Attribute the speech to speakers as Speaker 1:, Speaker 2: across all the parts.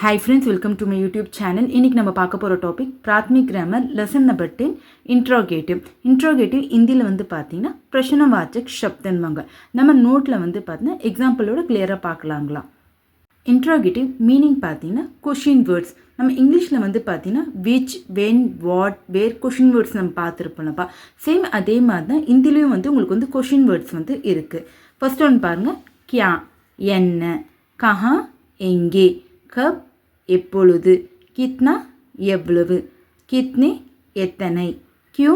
Speaker 1: Hi friends, welcome to my YouTube channel. இன்னைக்கு நம்ம பார்க்க போற டாபிக் பிராத்மிக் grammar lesson number 10 interrogative. Interrogative இந்தியில வந்து பார்த்தீங்கன்னா பிரஷ்னவாச்சக் சப்தன்வாங்க. நம்ம நோட்ல வந்து பார்த்தீங்கன்னா எக்ஸாம்பிளோட கிளியரா பார்க்கலாங்களா. இன்ட்ரோகேட்டிவ் மீனிங் பார்த்தீங்கன்னா கொஷின் வேர்ட்ஸ். நம்ம இங்கிலீஷில் வந்து பார்த்தீங்கன்னா which, when, what, where question words நம்ம பார்த்துருப்போம்ப்பா. சேம் அதே மாதிரி தான் இந்திலையும் வந்து உங்களுக்கு வந்து கொஷின் வேர்ட்ஸ் வந்து இருக்குது. ஃபர்ஸ்ட் ஒன்று பாருங்கள், கியா என்ன, கஹா எங்கே, கப் எப்பொழுது, கித்னா எவ்வளவு, கித்னே எத்தனை, கியூ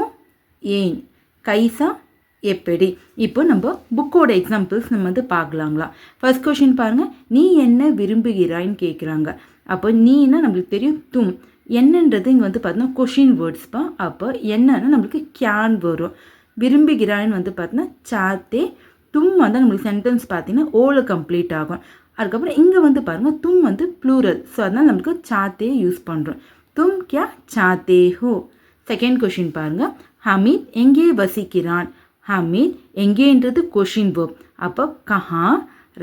Speaker 1: ஏன், கைசா எப்படி. இப்போ நம்ம புக்கோட எக்ஸாம்பிள்ஸ் நம்ம வந்து பார்க்கலாங்களா. ஃபர்ஸ்ட் கொஷின் பாருங்கள், நீ என்ன விரும்புகிறாய்ன்னு கேட்குறாங்க. அப்போ நீன்னா நம்மளுக்கு தெரியும் தும், என்னன்றது இங்கே வந்து பார்த்தீங்கன்னா கொஷின் வேர்ட்ஸ்ப்பா. அப்போ என்னன்னா நம்மளுக்கு கியான் வரும். விரும்புகிறாய்ன்னு வந்து பார்த்தீங்கன்னா சாத்தே, தும் வந்து நம்மளுக்கு சென்டென்ஸ் பார்த்தீங்கன்னா ஓல கம்ப்ளீட் ஆகும். அதுக்கப்புறம் இங்கே வந்து பாருங்கள் தும் வந்து ப்ளூரல், ஸோ அதனால் நம்மளுக்கு சாத்தே யூஸ் பண்ணுறோம். தும் கியா சாத்தே ஹோ. செகண்ட் கொஷின் பாருங்கள், ஹமீத் எங்கே வசிக்கிறான். ஹமீத் எங்கேன்றது கொஷின் வேர்ப். அப்போ கஹா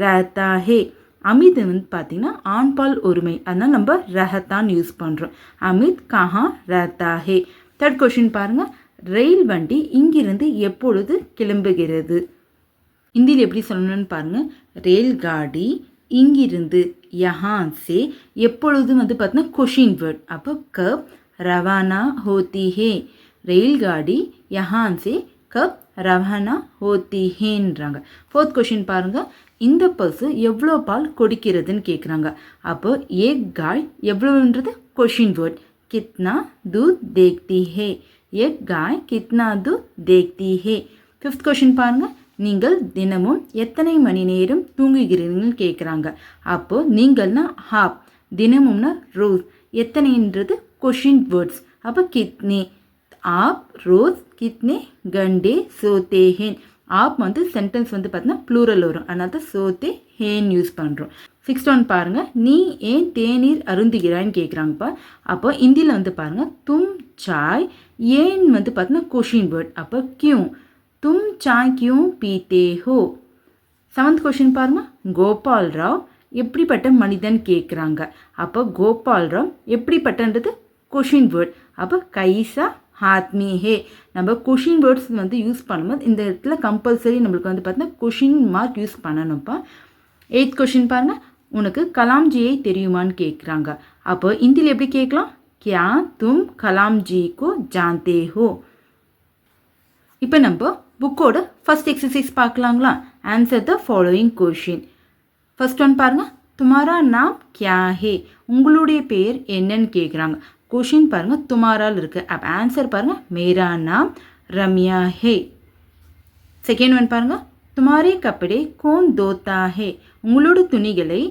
Speaker 1: ரஹதா ஹே. அமித் வந்து பார்த்தீங்கன்னா ஆண்பால் ஒருமை, அதனால் நம்ம ரஹத்தான் யூஸ் பண்ணுறோம். அமித் கஹா ரஹதா ஹே. தேர்ட் கொஷின் பாருங்கள், ரயில் வண்டி இங்கிருந்து எப்பொழுது கிளம்புகிறது. இந்தியில் எப்படி சொல்லணும்னு பாருங்கள், ரயில் காடி இங்கிருந்து யஹான்சே எப்பொழுது வந்து பார்த்தீங்கன்னா கொஷின் வேர்ட். அப்போ கப் ரவானா ஹோத்தி ஹே. ரயில் காடி யஹான்சே கப் ரவானா ஹோத்தி ஹேன்றாங்க. ஃபோர்த் கொஷின் பாருங்கள், இந்த பசு எவ்வளோ பால் கொடுக்கிறதுன்னு கேட்குறாங்க. அப்போ ஏக் காய் எவ்வளோன்றது கொஷின் வேர்ட். கித்னா தூத் தேக்தி ஹே. ஏக் காய் கித்னா தூத் தேக்தி ஹே. ஃபிஃப்த் கொஷின் பாருங்கள், நீங்கள் தினமும் எத்தனை மணி நேரம் தூங்குகிறீங்கன்னு கேட்குறாங்க. அப்போது நீங்கள்னா ஹாப், தினமும்னா ரோஸ், எத்தனைன்றது கொஷின் வேர்ட்ஸ். அப்போ கித்னே, ஆப் ரோஸ் கித்னே கண்டே சோத்தே ஹேன். ஆப் வந்து சென்டென்ஸ் வந்து பார்த்தீங்கன்னா ப்ளூரல் வரும், அதனால தான் சோத்தே ஹேன் யூஸ் பண்ணுறோம். சிக்ஸ்த் ஒன் பாருங்கள், நீ ஏன் தேநீர் அருந்துகிறாய்ன்னு கேட்குறாங்கப்பா. அப்போ இந்தியில் வந்து பாருங்கள் தும் சாய், ஏன் வந்து பார்த்தீங்கன்னா கொஷின் வேர்ட். அப்போ கியூ, तुम चाय क्यों पीते हो. செவன்த் கொஷின் பாருங்கள், கோபால் ராவ் எப்படிப்பட்ட மனிதன் கேட்குறாங்க. அப்போ கோபால் ராவ் எப்படிப்பட்டன்றது கொஷின் வேர்ட். அப்போ கைசா ஆத்மி ஹே. நம்ம கொஷின் வேர்ட்ஸ் வந்து யூஸ் பண்ணும்போது இந்த இடத்துல கம்பல்சரி நம்மளுக்கு வந்து பார்த்தீங்கன்னா கொஷின் மார்க் யூஸ் பண்ணணும்ப்பா. எயித் கொஷின் பாருங்கள், உனக்கு கலாம்ஜியை தெரியுமான்னு கேட்குறாங்க. அப்போ இந்தியில் எப்படி கேட்கலாம், கியா தும் கலாம்ஜி கோ ஜான்தே ஹோ. இப்போ நம்ம புக்கோட ஃபர்ஸ்ட் எக்ஸசைஸ் பார்க்கலாங்களா. Answer the following question. First one பாருங்கள், துமாரா நாம் கியா ஹே. உங்களுடைய பெயர் என்னன்னு கேட்குறாங்க. கொஷின் பாருங்கள் துமாரால் இருக்குது. அப்போ ஆன்சர் பாருங்கள் மேரா நாம் ரம்யா ஹே. செகண்ட் ஒன் பாருங்கள், துமாரே கப்படே கோன் தோத்தா ஹே. உங்களோட துணிகளை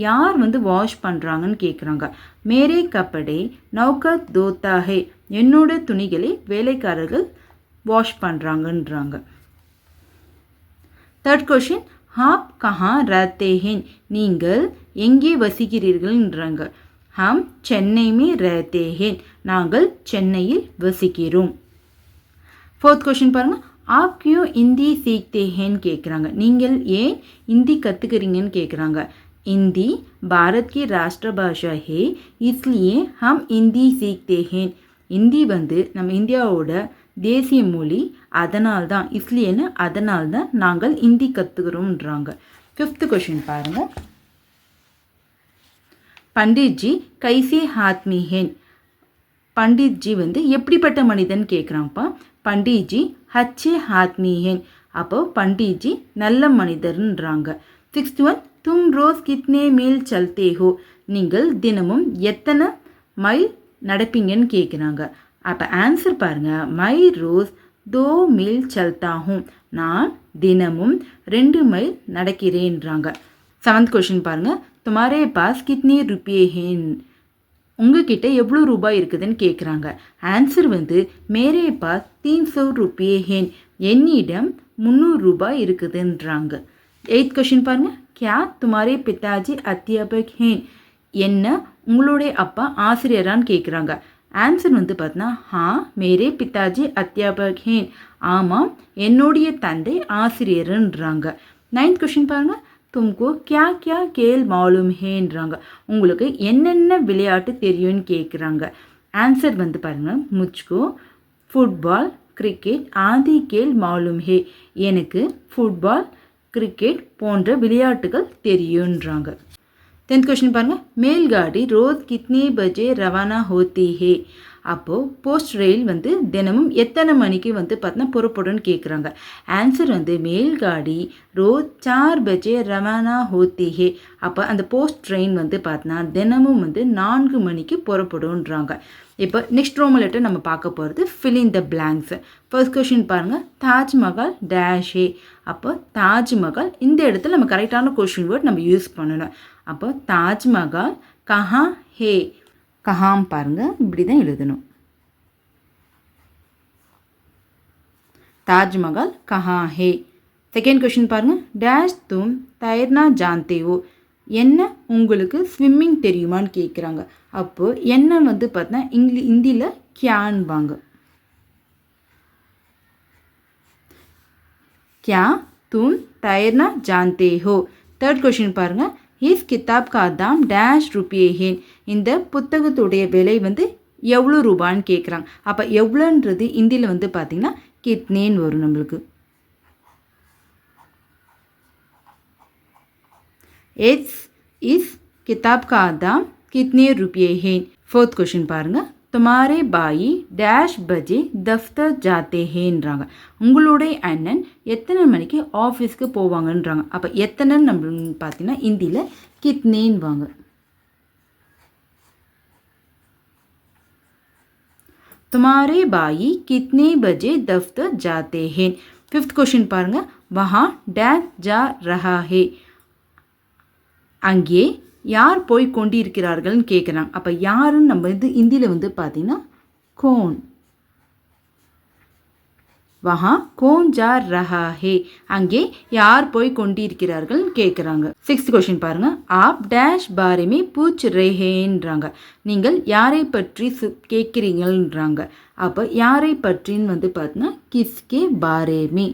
Speaker 1: யார் வந்து வாஷ் பண்ணுறாங்கன்னு கேட்குறாங்க. மேரே கப்படே நௌகர் தோத்தா ஹே. என்னோட துணிகளை வேலைக்காரர்கள் வாஷ் பண்ணுறாங்கன்றாங்க. தேர்ட் கொஷின், ஹாப் கஹா ரஹதே ஹேன். நீங்கள் எங்கே வசிக்கிறீர்கள்ன்றாங்க. ஹம் சென்னை மே ரஹதே ஹேன். நாங்கள் சென்னையில் வசிக்கிறோம். ஃபோர்த் கொஷின் பாருங்கள், ஆப் கியூ இந்தி சீக்தே ஹேன் கேட்குறாங்க. நீங்கள் ஏன் இந்தி கற்றுக்கிறீங்கன்னு கேட்குறாங்க. இந்தி பாரத் கி ராஷ்டிர பாஷா ஹே, இஸ்லியே ஹம் இந்தி சீக்தே ஹேன். இந்தி வந்து நம்ம இந்தியாவோட தேசிய மொழி, அதனால்தான் இஸ்லியன்னு அதனால்தான் நாங்கள் இந்தி கற்றுக்கிறோம்ன்றாங்க. ஃபிஃப்த் கொஷின் பாருங்கள், பண்டிட்ஜி கைசே ஆத்மி ஹேன். பண்டிட்ஜி வந்து எப்படிப்பட்ட மனிதன் கேட்குறாங்கப்பா. பண்டிட்ஜி ஹச்சே ஆத்மி ஹேன். அப்போ பண்டிட்ஜி நல்ல மனிதர்ன்றாங்க. சிக்ஸ்த் ஒன், தும் ரோஸ் கித்னே மீல் சல்தே ஹோ. நீங்கள் தினமும் எத்தனை மைல் நடப்பீங்கன்னு கேட்குறாங்க. அப்போ ஆன்சர் பாருங்கள், மை ரோஸ் 2 मील चलता हूँ. நான் தினமும் 2 மைல் நடக்கிறேன்றாங்க. செவன்த் கொஷின் பாருங்கள், துமாரே பாஸ் கித்னே ருப்பியே ஹேன். உங்ககிட்ட எவ்வளோ ரூபாய் இருக்குதுன்னு கேட்குறாங்க. ஆன்சர் வந்து மேரே பாஸ் 300 ருப்பியே ஹேன். என்னிடம் 300 ரூபாய் இருக்குதுன்றாங்க. எயித் கொஷின் பாருங்கள், கியா துமாரே பிதாஜி அத்தியாபக் ஹேன். என்ன உங்களுடைய அப்பா ஆசிரியரான்னு கேட்குறாங்க. ஆன்சர் வந்து பார்த்தீங்கன்னா ஹா மேரே பிதாஜி அத்தியாபக் ஹேன். ஆமாம் என்னுடைய தந்தை ஆசிரியர்ன்றாங்க. நைன்த் கொஷின் பாருங்கள், तुमको क्या क्या खेल मालूम हैன்றாங்க. உங்களுக்கு என்னென்ன விளையாட்டு தெரியும்னு கேக்குறாங்க. ஆன்சர் வந்து பாருங்க. मुझको फुटबॉल கிரிக்கெட் ஆதி கேல் மாலூம் ஹே. எனக்கு ஃபுட்பால் கிரிக்கெட் போன்ற விளையாட்டுகள் தெரியும்ன்றாங்க. 10th கொஸ்டின் பாருங்க. மேல்காடி ரோஸ் கித்னே பஜே ரவானா ஹோத்தி ஹே. அப்போது போஸ்ட் ரயில் வந்து தினமும் எத்தனை மணிக்கு வந்து பார்த்தீங்கன்னா புறப்படும்னு கேட்குறாங்க. ஆன்சர் வந்து மேல்காடி ரோஸ் 4 பஜே ரவானா ஹோத்தி ஹே. அப்போ அந்த போஸ்ட் ட்ரெயின் வந்து பார்த்தீங்கன்னா தினமும் வந்து 4 மணிக்கு புறப்படும்ன்றாங்க. இப்போ நெக்ஸ்ட் ரோமன் லெட்டர் நம்ம பார்க்க போகிறது fill in the blanks. First question பாருங்கள். தாஜ்மஹால் டேஷ் ஹே. அப்போ தாஜ்மஹால் இந்த இடத்துல நம்ம கரெக்டான கொஸ்டின் வேர்ட் நம்ம யூஸ் பண்ணணும். அப்போ தாஜ்மஹால் கஹா ஹே. கஹாம் பாருங்கள், இப்படி தான் எழுதணும். தாஜ்மஹால் கஹா ஹே. செகண்ட் கொஸ்டின் பாருங்கள். டேஷ் தும் தைர்னா ஜான்தே ஹோ. என்ன உங்களுக்கு ஸ்விம்மிங் தெரியுமான்னு கேட்குறாங்க. அப்போது என்ன வந்து பார்த்தீங்கன்னா ஹிந்தியில் கியான்பாங்க. क्या तुम तैरना जानते हो. थर्ड क्वेश्चन பாருங்க. इस किताब का दाम डैश रुपये है. இந்த புத்தகத்துடைய விலை வந்து எவ்வளோ ரூபான்னு கேட்குறாங்க. அப்போ எவ்வளோன்றது இந்தியில் வந்து பார்த்தீங்கன்னா கித்னேன்னு வரும் நம்மளுக்கு. इस किताब का दाम कितने रुपये है. फोर्थ क्वेश्चन பாருங்க. तुम्हारे भाई डैश बजे दफ्तर जाते हैன்றாங்க. உங்களுடைய அண்ணன் எத்தனை மணிக்கு ஆஃபீஸ்க்கு போவாங்கன்றாங்க. அப்போ எத்தனைன்னு நம்ம பார்த்தீங்கன்னா ஹிந்தியில் கித்னேன்னு வாங்க. तुम्हारे भाई कितने बजे दफ्तर जाते हैं. फिफ्थ क्वेश्चन பாருங்க. वहाँ डैश जा रहा है. அங்கே யார் போய் கொண்டிருக்கிறார்கள்னு கேட்குறாங்க. அப்போ யாருன்னு நம்ம இது ஹிந்தியில் வந்து பார்த்தீங்கன்னா கோன். வஹா கோன் ஜா ரஹா ஹே. அங்கே யார் போய் கொண்டிருக்கிறார்கள் கேட்குறாங்க. சிக்ஸ்த் கொஸ்டின் பாருங்க. ஆப் டேஷ் பாரேமே பூச் ரேஹேன்றாங்க. நீங்கள் யாரை பற்றி கேட்குறீங்கன்றாங்க. அப்போ யாரை பற்றின்னு வந்து பார்த்தீங்கன்னா கிஸ்கே பாரேமே.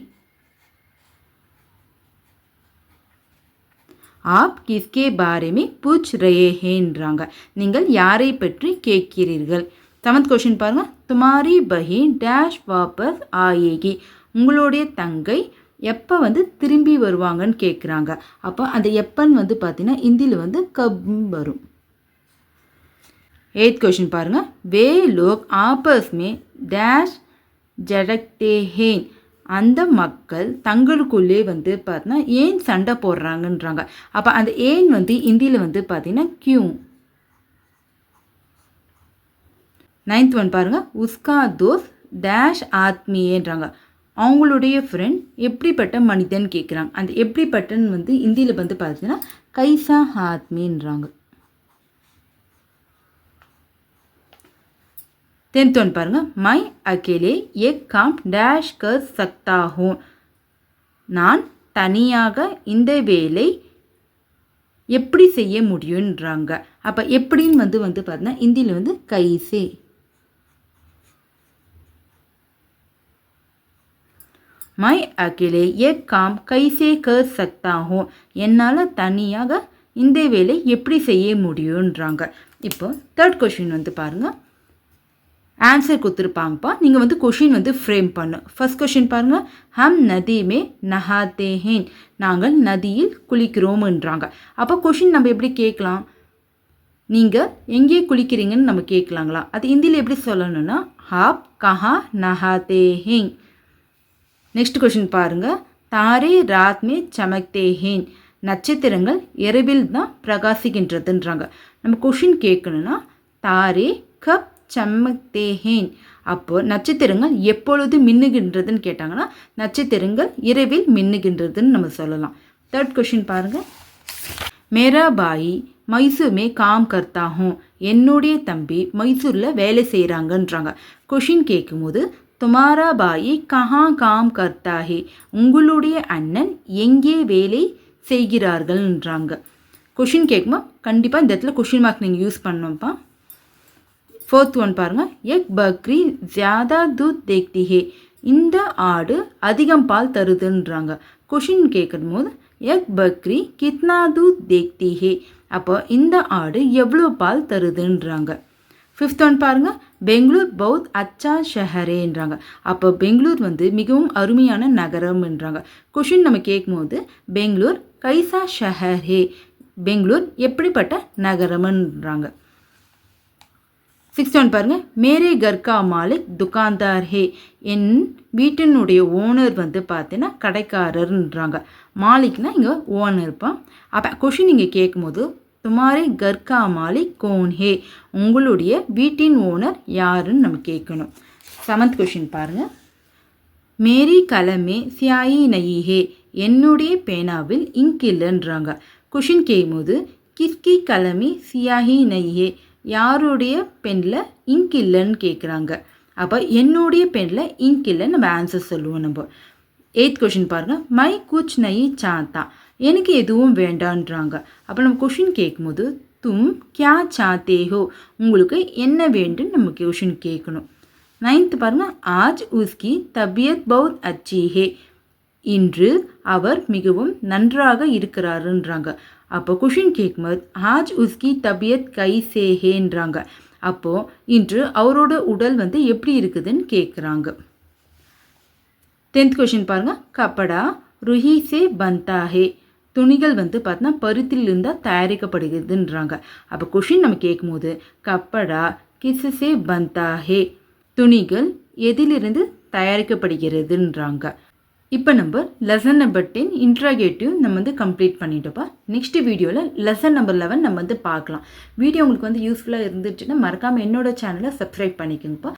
Speaker 1: आप किसके बारे में पूछ रहे हैன்றாங்க. நீங்கள் யாரை பற்றி கேட்கிறீர்கள். செவன்த் கொஸ்டின் பாருங்க. तुम्हारी बहन डैश वापस आएगी. உங்களுடைய தங்கை எப்போ வந்து திரும்பி வருவாங்கன்னு கேட்குறாங்க. அப்போ அந்த எப்பன்னு வந்து பார்த்தீங்கன்னா ஹிந்தியில் வந்து கப் வரும். एट्थ क्वेश्चन பாருங்க. वे लोग आपस में डैश झड़कते हैं. அந்த மக்கள் தங்களுக்குள்ளே வந்து பார்த்தீங்கன்னா ஏன் சண்டை போடுறாங்கன்றாங்க. அப்போ அந்த ஏன் வந்து ஹிந்தியில் வந்து பார்த்தீங்கன்னா கியூ. நைன்த் ஒன் பாருங்கள். உஸ்கா தோஸ் டேஷ் ஆத்மியன்றாங்க. அவங்களுடைய ஃப்ரெண்ட் எப்படிப்பட்ட மனிதன் கேட்குறாங்க. அந்த எப்படிப்பட்டன்னு வந்து ஹிந்தியில் வந்து பார்த்தீங்கன்னா கைசா ஆத்மின்றாங்க. 10th ஒன் பாருங்க. மை அகேலே ஏக் காம் டேஷ் கர் சக்தா ஹூ. நான் தனியாக இந்த வேலை எப்படி செய்ய முடியுன்றாங்க. அப்போ எப்படின்னு வந்து பார்த்தீங்கன்னா ஹிந்தியில் வந்து கைசே. மை அகேலே ஏக் காம் கைசே கர் சக்தா ஹூ. என்னால் தனியாக இந்த வேலை எப்படி செய்ய முடியுன்றாங்க. இப்போ தேர்ட் கொஸ்டின் வந்து பாருங்கள். ஆன்சர் கொடுத்துருப்பாங்கப்பா. நீங்கள் வந்து கொஷின் வந்து ஃப்ரேம் பண்ணு. ஃபர்ஸ்ட் கொஷின் பாருங்கள். ஹம் நதி மே நஹாத்தே ஹேன். நாங்கள் நதியில் குளிக்கிறோம்ன்றாங்க. அப்போ கொஷின் நம்ம எப்படி கேட்கலாம். நீங்கள் எங்கே குளிக்கிறீங்கன்னு நம்ம கேட்கலாங்களா. அது ஹிந்தியில் எப்படி சொல்லணும்னா ஹாப் கஹா நஹாத்தே ஹேன். நெக்ஸ்ட் கொஷின் பாருங்கள். தாரே ராத் மே சமக்தே ஹேன். நட்சத்திரங்கள் இரவில் தான் பிரகாசிக்கின்றதுன்றாங்க. நம்ம கொஷின் கேட்கணும்னா தாரே கப் சமக்தே ஹேன். அப்போது நட்சத்திரங்கள் எப்பொழுது மின்னுகின்றதுன்னு கேட்டாங்கன்னா நட்சத்திரங்கள் இரவில் மின்னுகின்றதுன்னு நம்ம சொல்லலாம். தேர்ட் கொஷின் பாருங்கள். மேரா பாய் மைசூர் மே காம் கர்த்தா ஹூ. என்னுடைய தம்பி மைசூரில் வேலை செய்கிறாங்கன்றாங்க. கொஷின் கேட்கும்போது துமாரா பாய் கஹா காம் கர்த்தா ஹே. உங்களுடைய அண்ணன் எங்கே வேலை செய்கிறார்கள்ன்றாங்க. கொஷின் கேட்கும்போது கண்டிப்பாக இந்த இடத்துல கொஷின் மார்க் நீங்கள் யூஸ் பண்ணணும்ப்பா. फोर्थ ஒன் பாருங்கள். எக் பக்ரி ஜியாதா தூத் தேக்தி ஹே. இந்த ஆடு அதிகம் பால் தருதுன்றாங்க. கொஷின் கேட்கும் போது எக் பக்ரி கித்னா தூத் தேக்தி ஹே. அப்போ இந்த ஆடு எவ்வளோ பால் தருதுன்றாங்க. 5th ஒன் பாருங்கள், பெங்களூர் பௌத் அச்சா ஷஹரேன்றாங்க. அப்போ பெங்களூர் வந்து மிகவும் அருமையான நகரம்ன்றாங்க. கொஷின் நம்ம கேட்கும்போது பெங்களூர் கைசா ஷஹர் ஹே, பெங்களூர் எப்படிப்பட்ட நகரம்ன்றாங்க. 6th ஒன் பாருங்கள், மேரே கர்கா மாலிக் துகான்தார் ஹே, என் வீட்டினுடைய ஓனர் வந்து பார்த்தீங்கன்னா கடைக்காரர்ன்றாங்க. மாலிக்னா இங்கே ஓனர் இருப்பான். அப்போ கொஷின் இங்கே கேட்கும்போது துமாரே கர்கா மாலிக் கோன் ஹே, உங்களுடைய வீட்டின் ஓனர் யாருன்னு நம்ம கேட்கணும். 7th கொஷின் பாருங்கள், மேரி கலமே சியாயி நயி ஹே, என்னுடைய பேனாவில் இங்க் இல்லைன்றாங்க. கொஷின் கேட்கும்போது கிஸ்கி கலமே சியாஹி நயி ஹே, யாருடைய பெனில் இங்க் இல்லைன்னு கேட்குறாங்க. அப்போ என்னுடைய பெனில் இங்க் இல்லைன்னு நம்ம ஆன்சர் சொல்லுவோம் நம்ம. 8th கொஷின் பாருங்கள், மை குச் நயி சாத்தா, எனக்கு எதுவும் வேண்டான்றாங்க. அப்போ நம்ம கொஷின் கேட்கும்போது தும் கியா சாத்தே ஹோ, உங்களுக்கு என்ன வேண்டுன்னு நம்ம கொஷின் கேட்கணும். 9th பாருங்கள், ஆஜ் உஸ்கி தபியத் பௌத் அச்சி ஹே, இன்று அவர் மிகவும் நன்றாக இருக்கிறாருன்றாங்க. அப்போ கொஷின் கேட்கும்போது ஆஜ் உஸ்கி தபியத் கைசே ஹேன்றாங்க. அப்போது இன்று அவரோட உடல் வந்து எப்படி இருக்குதுன்னு கேட்குறாங்க. 10th கொஷின் பாருங்கள், கப்படா ருஹி சே பந்தா ஹே, துணிகள் வந்து பார்த்தீங்கன்னா பருத்திலிருந்து தயாரிக்கப்படுகிறதுன்றாங்க. அப்போ கொஷின் நம்ம கேட்கும்போது கப்படா கிஸ்ஸே பந்தா ஹே, துணிகள் எதிலிருந்து தயாரிக்கப்படுகிறதுன்றாங்க. இப்போ நம்ம லெசன் நம்பர் 10 இன்ட்ராகேட்டிவ் நம்ம வந்து கம்ப்ளீட் பண்ணிட்டோப்பா. நெக்ஸ்ட் வீடியோவில் லெசன் நம்பர் 11 நம்ம வந்து பார்க்கலாம். வீடியோ உங்களுக்கு வந்து யூஸ்ஃபுல்லாக இருந்துச்சுன்னா மறக்காமல் என்னோட சேனலை சப்ஸ்கிரைப் பண்ணிக்கோங்கப்பா.